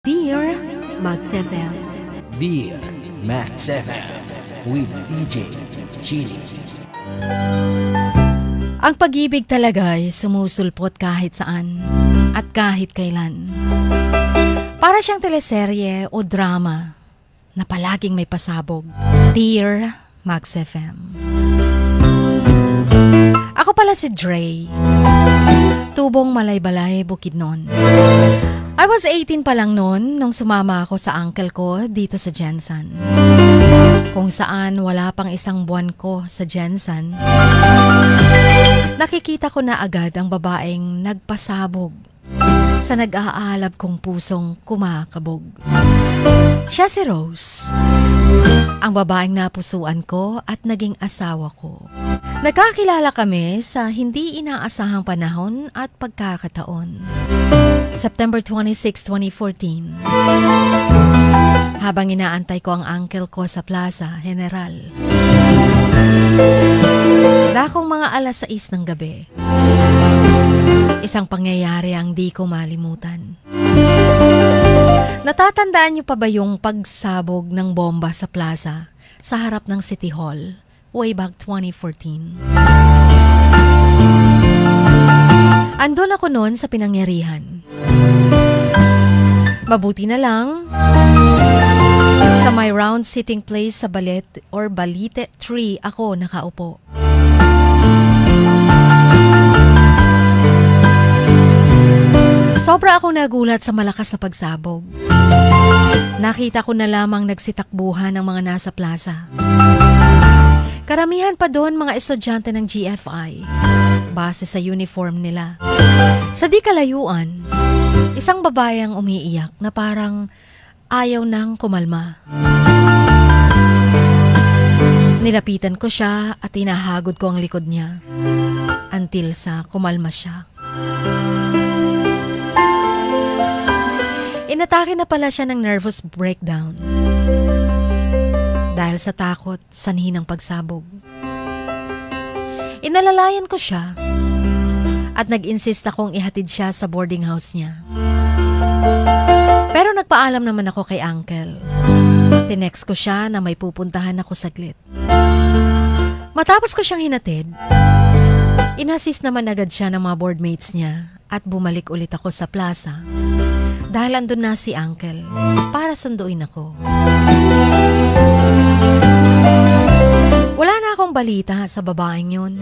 Dear Max FM. Dear Max FM with DJ Chili. Ang pag-ibig talaga ay sumusulpot kahit saan at kahit kailan. Para siyang teleserye o drama na palaging may pasabog. Dear Max FM. Ako pala si Dre. Tubong Malaybalay, Bukidnon. I was 18 pa lang noon nung sumama ako sa uncle ko dito sa Jensen. Kung saan wala pang isang buwan ko sa Jensen, nakikita ko na agad ang babaeng nagpasabog sa nag-aalab kong pusong kumakabog. Siya si Rose, ang babaeng napusuan ko at naging asawa ko. Nagkakilala kami sa hindi inaasahang panahon at pagkakataon. September 26, 2014. Habang inaantay ko ang uncle ko sa Plaza General. Dakong mga alas 6 ng gabi. Isang pangyayari ang di ko malimutan. Natatandaan niyo pa ba yung pagsabog ng bomba sa plaza sa harap ng City Hall way back 2014? Andun ako noon sa pinangyarihan. Mabuti na lang, sa my round sitting place sa Balite Tree ako nakaupo. Sobra akong nagulat sa malakas na pagsabog. Nakita ko na lamang nagsitakbuhan ng mga nasa plaza. Karamihan pa doon mga estudyante ng GFI, base sa uniform nila. Sa di kalayuan, isang babayang umiiyak na parang ayaw nang kumalma. Nilapitan ko siya at tinahagod ko ang likod niya until sa kumalma siya. Inatake na pala siya ng nervous breakdown dahil sa takot sanhi ng pagsabog. Inalalayan ko siya at nag-insist akong ihatid siya sa boarding house niya. Pero nagpaalam naman ako kay uncle. Tinext ko siya na may pupuntahan ako saglit. Matapos ko siyang hinatid, inassist naman agad siya ng mga boardmates niya at bumalik ulit ako sa plaza dahil andun na si uncle para sunduin ako. Wala na akong balita sa babaeng yun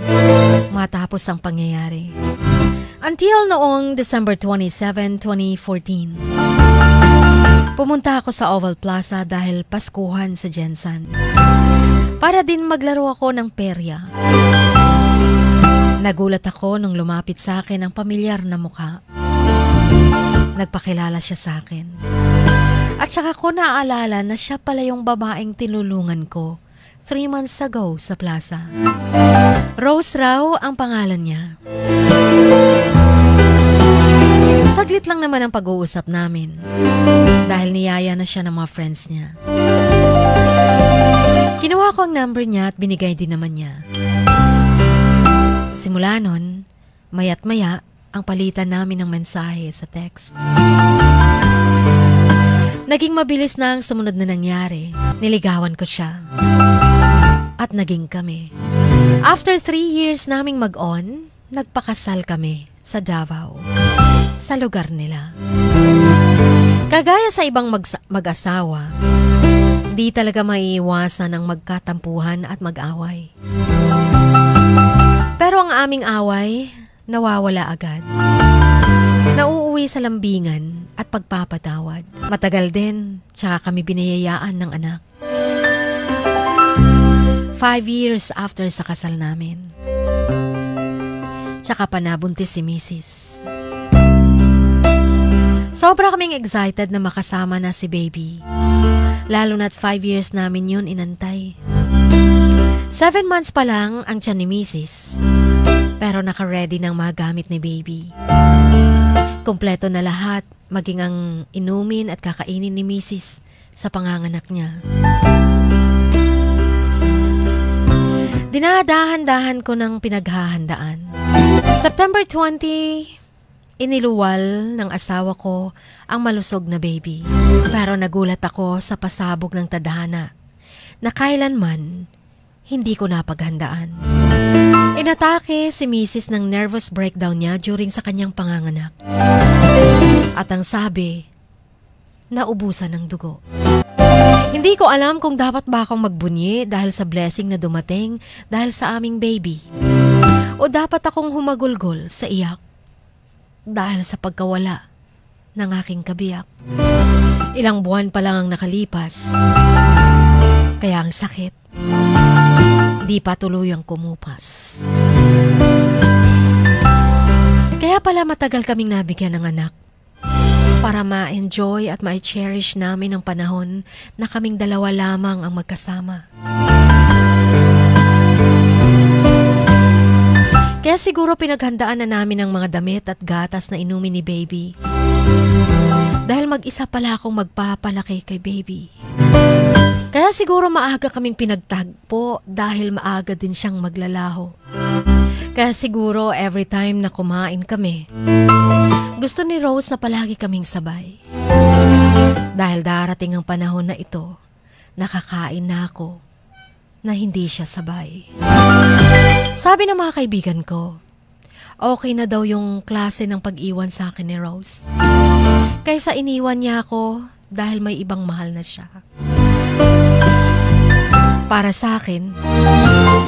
matapos ang pangyayari. Until noong December 27, 2014. Pumunta ako sa Oval Plaza dahil Paskuhan sa Jensen. Para din maglaro ako ng perya. Nagulat ako nung lumapit sa akin ang pamilyar na mukha. Nagpakilala siya sa akin. At saka ko naaalala na siya pala yung babaeng tinulungan ko 3 months ago sa plaza. Rose raw ang pangalan niya. Saglit lang naman ang pag-uusap namin dahil niyaya na siya ng mga friends niya. Kinuha ko ang number niya at binigay din naman niya. Simula nun, maya't maya ang palitan namin ng mensahe sa text. Naging mabilis na ang sumunod na nangyari. Niligawan ko siya. At naging kami. After 3 years naming mag-on, nagpakasal kami sa Davao. Sa lugar nila. Kagaya sa ibang mag-asawa, di talaga maiiwasan ang magkatampuhan at mag-away. Pero ang aming away, nawawala agad. Nauuwi sa lambingan at pagpapatawad. Matagal din, tsaka kami biniyayaan ng anak. 5 years after sa kasal namin. Tsaka pa nabuntis si Mrs. Sobra kaming excited na makasama na si baby. Lalo na't 5 years namin yun inantay. 7 months pa lang ang tiyan ni Mrs. Pero naka-ready ng mga gamit ni baby. Kompleto na lahat, maging ang inumin at kakainin ni Mrs. sa panganganak niya. Dinadahan-dahan ko ng pinaghahandaan. September 20, Iniluwal ng asawa ko ang malusog na baby. Pero nagulat ako sa pasabog ng tadhana na kailanman hindi ko napaghandaan. Inatake si Mrs. ng nervous breakdown niya during sa kanyang panganganak. At ang sabi, naubusan ng dugo. Hindi ko alam kung dapat ba akong magbunyi dahil sa blessing na dumating dahil sa aming baby. O dapat akong humagulgol sa iyak dahil sa pagkawala ng aking kabiyak. Ilang buwan pa lang ang nakalipas, kaya ang sakit di pa tuluyang kumupas. Kaya pala matagal kaming nabigyan ng anak para ma-enjoy at ma-cherish namin ang panahon na kaming dalawa lamang ang magkasama. Kaya siguro pinaghandaan na namin ang mga damit at gatas na inumin ni baby. Dahil mag-isa pala akong magpapalaki kay baby. Kaya siguro maaga kaming pinagtagpo dahil maaga din siyang maglalaho. Kaya siguro every time na kumain kami, gusto ni Rose na palagi kaming sabay. Dahil darating ang panahon na ito, nakakain na ako na hindi siya sabay. Sabi ng mga kaibigan ko, okay na daw yung klase ng pag-iwan sa akin ni Rose. Kaysa iniwan niya ako dahil may ibang mahal na siya. Para sa akin,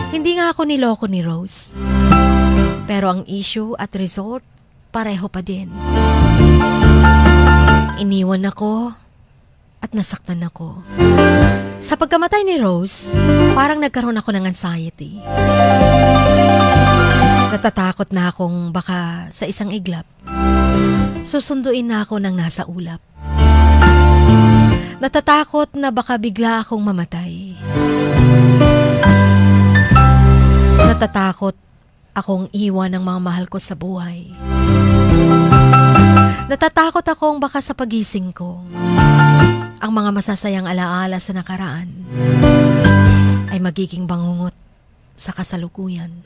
hindi nga ako niloko ni Rose. Pero ang issue at result, pareho pa din. Iniwan ako at nasaktan ako. Sa pagkamatay ni Rose, parang nagkaroon ako ng anxiety. Natatakot na akong baka sa isang iglap, susunduin na ako ng nasa ulap. Natatakot na baka bigla akong mamatay. Natatakot akong iwan ng mga mahal ko sa buhay. Natatakot akong baka sa pagising ko, ang mga masasayang alaala sa nakaraan ay magiging bangungot sa kasalukuyan.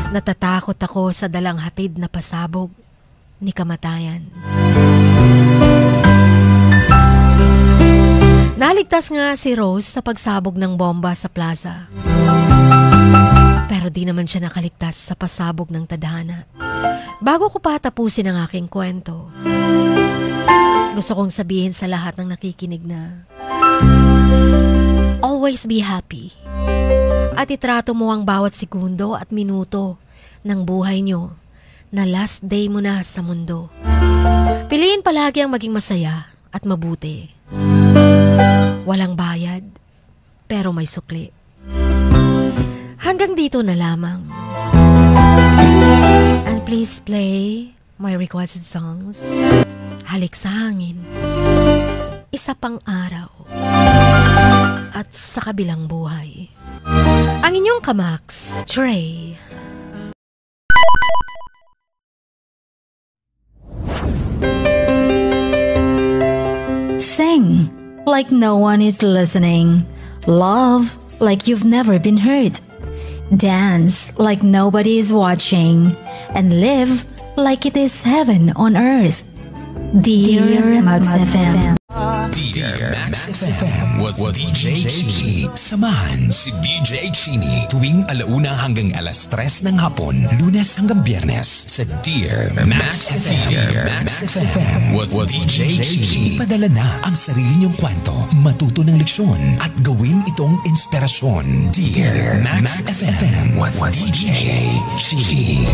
Natatakot ako sa dalang hatid na pasabog ni kamatayan. Naligtas nga si Rose sa pagsabog ng bomba sa plaza. Pero di naman siya nakaligtas sa pasabog ng tadhana. Bago ko pa tapusin ang aking kwento, gusto kong sabihin sa lahat ng nakikinig na always be happy. At itrato mo ang bawat segundo at minuto ng buhay nyo na last day mo na sa mundo. Piliin palagi ang maging masaya at mabuti. Walang bayad, pero may sukli. Hanggang dito na lamang. And please play my requested songs. Halik sa hangin, isa pang araw, at sa kabilang buhay. Ang inyong kamaks, Trey. Sing like no one is listening. Love like you've never been hurt. Dance like nobody is watching. And live like it is heaven on earth. Dear Max FM. Dear Max FM with DJ Chini. Samahan si DJ Chini tuwing 1:00 hanggang 3:00 ng hapon, Lunes hanggang Biyernes sa Dear Max FM. Dear Max FM with DJ Chini. Ipadala na ang sarili niyong kwento, matuto ng leksyon at gawin itong inspirasyon. Dear Max FM with DJ Chini.